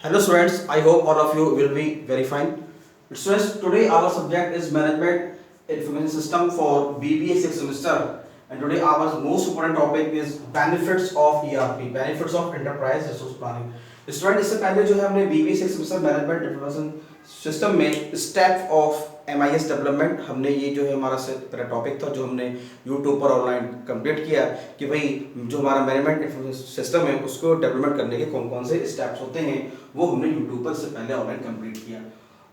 Hello students, I hope all of you will be very fine. Students, today our subject is Management Information System for BBA 6th semester, and today our most important topic is benefits of ERP, benefits of Enterprise Resource Planning. Student इससे पहले जो है हमने BBA 6th semester management information system में step of MIS development हमने ये जो है हमारा पहला टॉपिक था जो हमने यूट्यूब पर ऑनलाइन कंप्लीट किया कि भाई जो हमारा मैनेजमेंट इंफॉर्मेशन सिस्टम है उसको डेवलपमेंट करने के कौन कौन से स्टेप्स होते हैं वो हमने यूट्यूब पर से पहले ऑनलाइन कंप्लीट किया।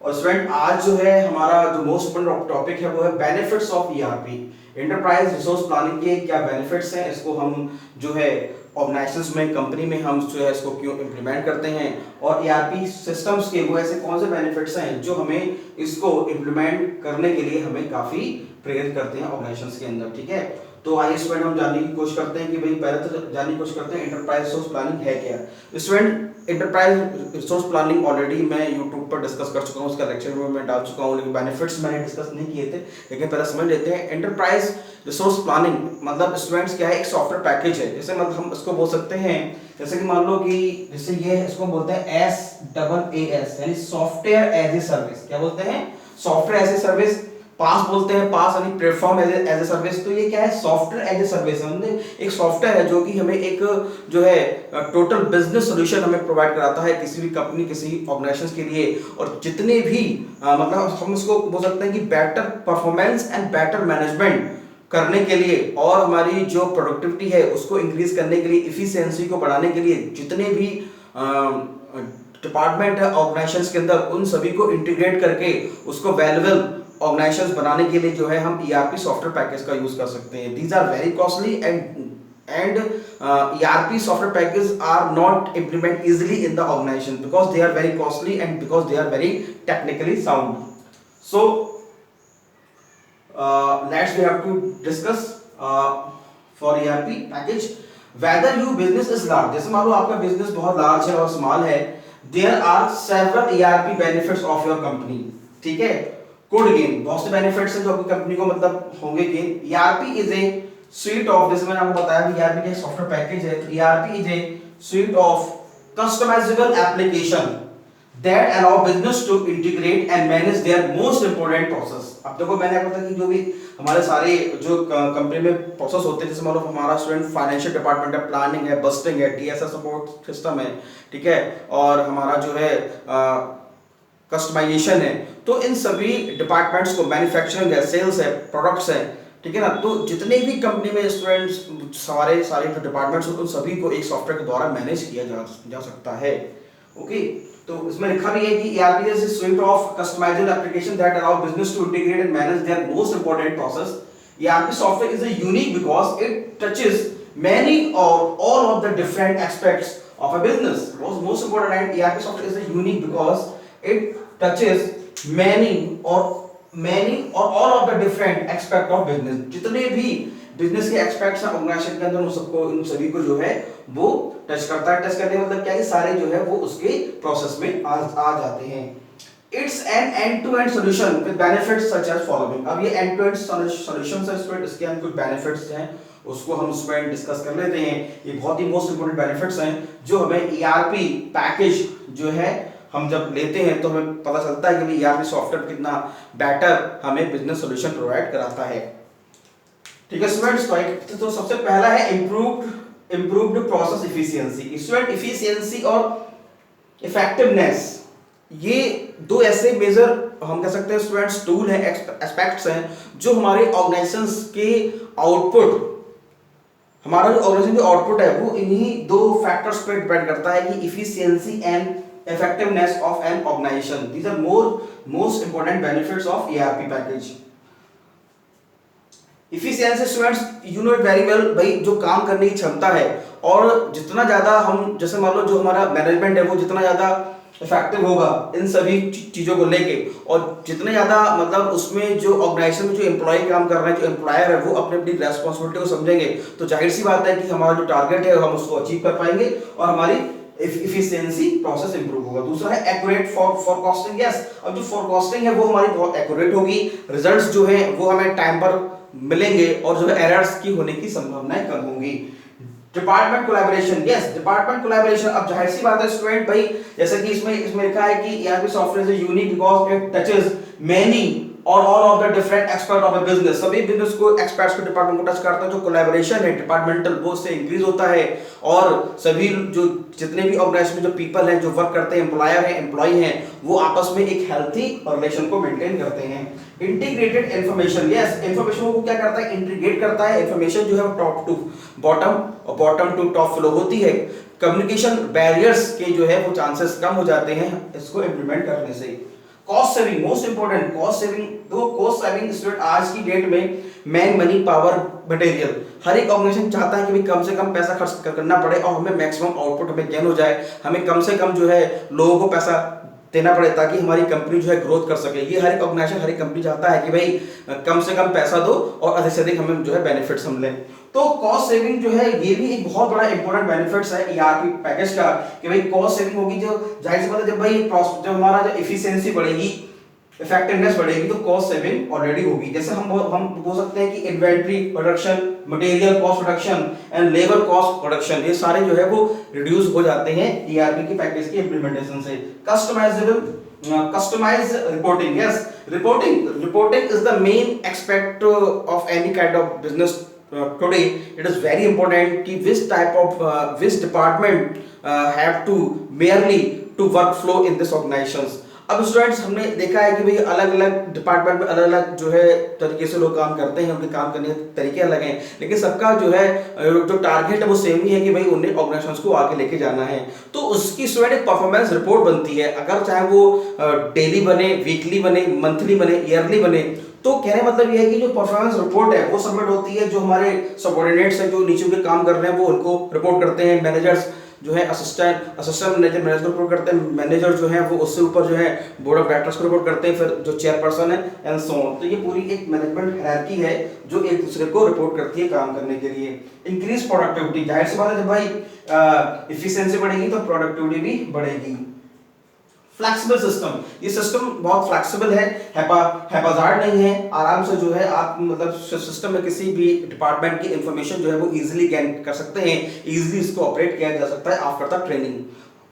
और स्टूडेंट आज जो है हमारा जो मोस्ट इम्पोर्टेंट टॉपिक है वो है benefits of ERP, enterprise resource planning के क्या बेनिफिट्स हैं, इसको हम जो है ऑर्गेनाइजेशंस में कंपनी में हम जो है इसको क्यों इंप्लीमेंट करते हैं और ERP सिस्टम्स के वो ऐसे कौन से बेनिफिट्स हैं जो हमें इसको इंप्लीमेंट करने के लिए हमें काफी प्रेरित करते हैं ऑर्गेनाइजेशंस के अंदर। ठीक है, तो आइए स्टूडेंट हम जानने की कोशिश करते हैं कि भाई पहले तो जानने की कोशिश करते हैं एंटरप्राइज रिसोर्स प्लानिंग है क्या। Student enterprise resource planning already मैं यूट्यूब पर डिस्कस कर चुका हूँ, उसका लेक्चर में मैं डाल चुका हूँ, लेकिन बेनिफिट्स मैंने डिस्कस नहीं किए थे। लेकिन पहले समझ लेते हैं एंटरप्राइज रिसोर्स प्लानिंग मतलब स्टूडेंट्स क्या है, एक सॉफ्टवेयर पैकेज है। जैसे मतलब हम इसको बोल सकते हैं, जैसे कि मान लो कि जैसे ये इसको बोलते हैं SaaS यानी सॉफ्टवेयर एज ए सर्विस। क्या बोलते हैं? Software as a service. पास बोलते हैं, पास यानी प्लेटफॉर्म एज ए सर्विस। तो ये क्या है? Software as a service. एक सॉफ्टवेयर है जो कि हमें एक जो है टोटल बिजनेस सॉल्यूशन हमें प्रोवाइड कराता है किसी भी कंपनी किसी ऑर्गेनाइजेशन के लिए। और जितने भी मतलब हम इसको बोल सकते हैं कि better performance and better management करने के लिए और हमारी जो प्रोडक्टिविटी है उसको इंक्रीज करने के लिए, इफिशियंसी को बढ़ाने के लिए जितने भी डिपार्टमेंट है ऑर्गेनाइजेशंस के अंदर उन सभी को इंटीग्रेट करके उसको वैल्यूएबल ऑर्गेनाइजेशंस बनाने के लिए जो है हम ERP सॉफ्टवेयर पैकेज का यूज कर सकते हैं। These are very costly and ERP software packages are not implemented easily in the organization because they are very costly and because they are very technically sound. So next we have to discuss for ERP package whether your business is large। जैसे मान लो आपका business बहुत large है और small है, there are several ERP benefits of your company। ठीक है, could gain बहुत से बेनिफिट्स हैं जो आपकी कंपनी को मतलब होंगे gain. ERP is a suite of, जैसे मैंने आपको बताया कि ERP एक सॉफ्टवेयर पैकेज है। तो ERP is a suite of customizable application that allow business to integrate and manage their most important process। अब देखो मैंने आपको बताया कि जो भी हमारे सारे जो कंपनी में प्रोसेस होते हैं, जैसे मान लो हमारा स्टूडेंट फाइनेंशियल डिपार्टमेंट है, प्लानिंग है, बस्टिंग है, TSS सपोर्ट सिस्टम है, ठीक है, और हमारा जो है कस्टमाइजेशन है। तो इन सभी डिपार्टमेंट्स को, मैन्युफैक्चरिंग है, सेल्स है, प्रोडक्ट्स है, ठीक है ना, तो जितने भी कंपनी में स्टूडेंट्स सारे जो डिपार्टमेंट्स होते हैं उन सभी को एक सॉफ्टवेयर के द्वारा मैनेज किया जा सकता है। ओके, तो इसमें लिखा भी है कि ERP is a suite of customizable application that allow business to integrate and manage their most important process। ERP software is a unique because it touches many or all of the different aspects of a business। Most important and ERP software is a unique because it touches many or all of the different aspect of business। जितने भी business के aspects हैं organisation के अंदर उन सभी को जो है वो टच करता है। टच करने का मतलब क्या है? सारे जो है वो उसके प्रोसेस में आ जाते हैं। It's an end to end solution with benefits such as following. अब ये एंड टू एंड सॉल्यूशन है स्टूडेंट, इसके अंदर कुछ बेनिफिट्स हैं उसको हम स्टूडेंट डिस्कस कर लेते हैं। ये बहुत ही मोस्ट इंपोर्टेंट बेनिफिट्स हैं जो हमें ERP पैकेज जो है हम जब लेते हैं तो हमें पता चलता है कि ERP सॉफ्टवेयर कितना बेटर हमें बिजनेस सॉल्यूशन प्रोवाइड कराता है। ठीक है स्टूडेंट्स, तो सबसे पहला है improved process efficiency. Student efficiency और इफेक्टिवनेस ये दो ऐसे मेजर हम कह सकते हैं स्टूडेंट्स टूल है, एस्पेक्ट्स हैं जो हमारे ऑर्गेनाइजेशंस के आउटपुट, हमारा जो ऑर्गेनाइजेशन का आउटपुट है वो इन्हीं दो फैक्टर्स पे डिपेंड करता है कि efficiency and effectiveness of an organization। These are most important benefits of ERP package। Efficiency students, you know it very well, भाई जो काम करने की क्षमता है और जितना ज्यादा हम, जैसे मान लो जो हमारा मैनेजमेंट है वो जितना ज्यादा इफेक्टिव होगा इन सभी चीजों को लेके और जितने ज्यादा मतलब उसमें जो ऑर्गेनाइजेशन में जो एम्प्लॉय काम कर रहे हैं, जो एम्प्लॉयर है वो अपनी अपनी रेस्पॉन्सिबिलिटी को समझेंगे तो जाहिर सी बात है कि हमारा जो टारगेट है हम उसको अचीव कर पाएंगे और हमारी इफिशियंसी प्रोसेस इंप्रूव होगा। दूसरा है एक्यूरेट फोरकास्टिंग। यस, अब जो फोरकास्टिंग है वो हमारी बहुत एक्यूरेट होगी, रिजल्ट्स जो है वो हमें टाइम पर मिलेंगे और जो है एरर्स की होने की संभावनाएं कम होंगी। Department collaboration, yes department collaboration. अब जाहिर सी बात है स्टूडेंट भाई, जैसे कि इसमें लिखा है कि ERP software is unique because it touches many or all of the different expert of a business. सभी बिजनेस को एक्सपर्ट्स को डिपार्टमेंट को टच करता है। जो कोलैबोरेशन है डिपार्टमेंटल वो से इंक्रीज होता है और सभी जो जितने भी ऑर्गेनाइजेशन में जो पीपल हैं जो वर्क करते हैं, एम्प्लॉयर हैं, एम्प्लॉय हैं, वो आपस में एक हेल्थी रिलेशन को मेंटेन करते हैं। इंटीग्रेटेड इंफॉर्मेशन, यस इंफॉर्मेशन को क्या करता है, इंटीग्रेट करता है। इंफॉर्मेशन जो है वो टॉप टू बॉटम और बॉटम टू टॉप फ्लो होती है। कम्युनिकेशन बैरियर्स के जो है वो चांसेस कम हो जाते हैं इसको इंप्लीमेंट करने से। Cost saving, most important cost saving. तो कॉस्ट सेविंग स्टूडेंट आज की डेट में मैन मनी पावर मटेरियल, हर एक ऑर्गेनाइजेशन चाहता है कि भाई कम से कम पैसा खर्च करना पड़े और हमें मैक्सिमम आउटपुट हमें गेन हो जाए, हमें कम से कम जो है लोगों को पैसा देना पड़े ताकि हमारी कंपनी जो है ग्रोथ कर सके। ये हर एक ऑर्गेनाइजेशन हर एक कंपनी चाहता है कि भाई कम से कम पैसा दो और अधिक से अधिक हमें जो है बेनिफिट्स हम लें। तो कॉस्ट सेविंग जो है ये भी एक बहुत बड़ा इंपॉर्टेंट बेनिफिट्स है ईआरपी पैकेज का कि भाई कॉस्ट सेविंग होगी। जो जाहिर सी बात है जब हमारा जो एफिशिएंसी बढ़ेगी, इफेक्टिवनेस बढ़ेगी तो कॉस्ट सेविंग ऑलरेडी होगी। जैसे हम बोल सकते हैं कि inventory production, material cost reduction and labour cost reduction, ये सारे जो है वो रिड्यूस हो जाते हैं ईआरपी की पैकेज की इंप्लीमेंटेशन से। Customised reporting, yes reporting is the main aspect of any kind of business today. It is very important कि which department have to merely to workflow in this organizations. अब students हमने देखा है कि भाई अलग अलग डिपार्टमेंट में अलग अलग जो है तरीके से लोग काम करते हैं, उनके काम करने के तरीके अलग हैं, लेकिन सबका जो है जो टारगेट है वो सेम ही है कि भाई उन्हें ऑर्गेनाइजेशंस को आगे लेके जाना है। तो उसकी स्टूडेंट एक परफॉर्मेंस रिपोर्ट बनती है, अगर चाहे वो डेली बने, वीकली बने, मंथली बने, ईयरली बने। तो कहने मतलब ये है कि जो परफॉर्मेंस रिपोर्ट है वो सबमिट होती है, जो हमारे सबऑर्डिनेट्स हैं जो नीचे के काम कर रहे हैं वो उनको रिपोर्ट करते हैं, मैनेजर्स जो है असिस्टेंट मैनेजर को रिपोर्ट करते हैं, मैनेजर जो है वो उससे ऊपर जो है बोर्ड ऑफ डायरेक्टर्स को रिपोर्ट करते हैं, फिर जो चेयरपर्सन है एंड सो ऑन। तो ये पूरी एक मैनेजमेंट हायरार्की है जो एक दूसरे को रिपोर्ट करती है काम करने के लिए। इंक्रीज प्रोडक्टिविटी, जाहिर सी बात है जब भाई इफिशिएंसी बढ़ेगी तो प्रोडक्टिविटी भी बढ़ेगी। फ्लेक्सिबल सिस्टम, ये सिस्टम बहुत फ्लेक्सिबल है, हैपाजार्ड नहीं है, आराम से जो है आप मतलब सिस्टम में किसी भी डिपार्टमेंट की इंफॉर्मेशन जो है वो इजीली गेन कर सकते हैं, इजीली इसको ऑपरेट किया जा सकता है after the training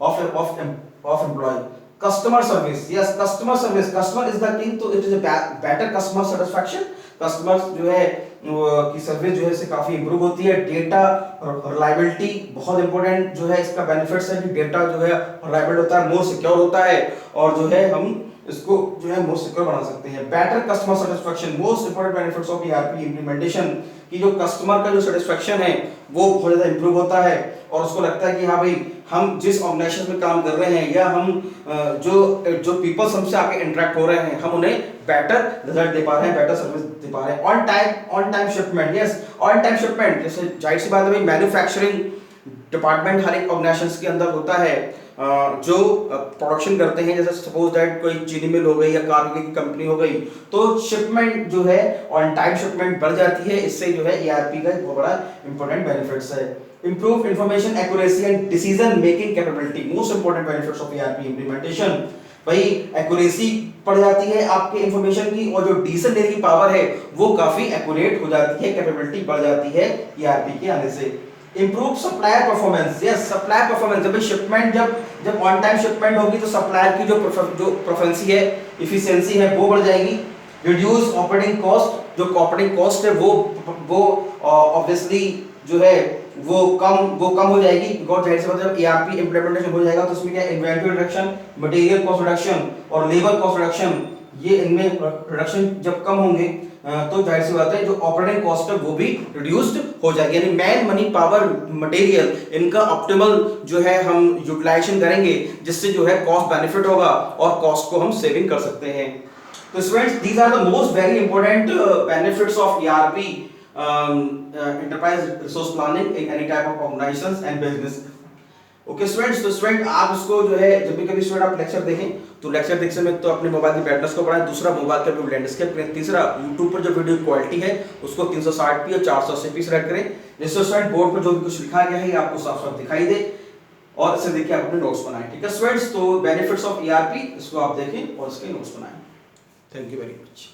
of employ. Customer service, yes customer service, customer is the king, तो it is a better customer satisfaction. Customers जो है की सर्विस जो है इससे काफी इंप्रूव होती है। डेटा रिलायबिलिटी बहुत इंपॉर्टेंट जो है इसका बेनिफिट्स है कि डेटा जो है रिलायबल होता है, मोर सिक्योर होता है और जो है हम इसको जो है मोर सिक्योर बना सकते हैं। Better customer satisfaction, most important benefits of ERP implementation की जो कस्टमर का जो सेटिस्फैक्शन है वो बहुत ज्यादा इंप्रूव होता है और उसको लगता है कि हाँ भाई हम जिस ऑर्गेनाइजेशन में काम कर रहे हैं या हम जो पीपल्स हमसे आके इंटरेक्ट हो रहे हैं हम उन्हें बेटर रिजल्ट दे पा रहे हैं, बेटर सर्विस दे पा रहे हैं। On time shipment, yes on time shipment, जैसे जाहिर सी बात है भाई मैन्युफैक्चरिंग डिपार्टमेंट हर एक ऑर्गेनाइजेशन के अंदर होता है जो प्रोडक्शन करते हैं, जैसे सपोज दैट कोई चीनी मिल हो गई या कार की कंपनी हो गई, तो शिपमेंट जो है ऑन टाइम शिपमेंट बढ़ जाती है। इससे जो है ईआरपी का एक बहुत बड़ा इंपॉर्टेंट बेनिफिट्स है। Improve information accuracy and decision making capability, most important benefits of ERP implementation. भाई एक्यूरेसी बढ़ जाती है आपके इंफॉर्मेशन की और जो डिसीजन लेने की पावर है वो काफी एक्यूरेट हो जाती है, कैपेबिलिटी बढ़ जाती है ईआरपी के आने से। Improve supplier performance, yes supplier performance, जब शिपमेंट जब ऑन टाइम शिपमेंट होगी तो सप्लायर की जो प्रोफिशिएंसी है, इफिशिएंसी है वो बढ़ जाएगी। रिड्यूस ऑपरेटिंग कॉस्ट, जो ऑपरेटिंग कॉस्ट है वो ऑब्वियसली जो है वो कम हो जाएगी बिकॉज़ जाहिर सी बात है जब ईआरपी इंप्लीमेंटेशन हो जाएगा तो उसमें क्या inventory reduction, material cost reduction और लेबर कॉस्ट रिडक्शन, ये इनमें रिडक्शन जब कम होंगे तो जाहिर सी बात है जो ऑपरेटिंग कॉस्ट है वो भी रिड्यूस्ड हो जाएगी। यानी मैन मनी पावर मटेरियल इनका ऑप्टिमल जो है हम यूटिलाइजेशन करेंगे जिससे जो है कॉस्ट बेनिफिट होगा और कॉस्ट को हम सेविंग कर सकते हैं। तो students these are the most very important benefits of ERP enterprise resource planning in any type of organizations and business. Okay students, तो स्टूडेंट आप इसको जो है जब भी कभी स्टूडेंट आप लेक्चर देखें तो लेक्चर देखने में तो अपने मोबाइल की ब्राइटनेस को बढ़ाएं, दूसरा मोबाइल का व्यू लैंडस्केप करें, तीसरा यूट्यूब पर जो वीडियो क्वालिटी है उसको 360p और 480p सेलेक्ट करें जिससे स्टूडेंट बोर्ड पर जो भी कुछ लिखा गया है आपको साफ साफ दिखाई दे और इसे देखिए आप अपने नोट्स बनाएं। ठीक है स्टूडेंट्स, तो बेनिफिट्स ऑफ ईआरपी इसको आप देखें और इसके नोट्स बनाएं। Thank you very much.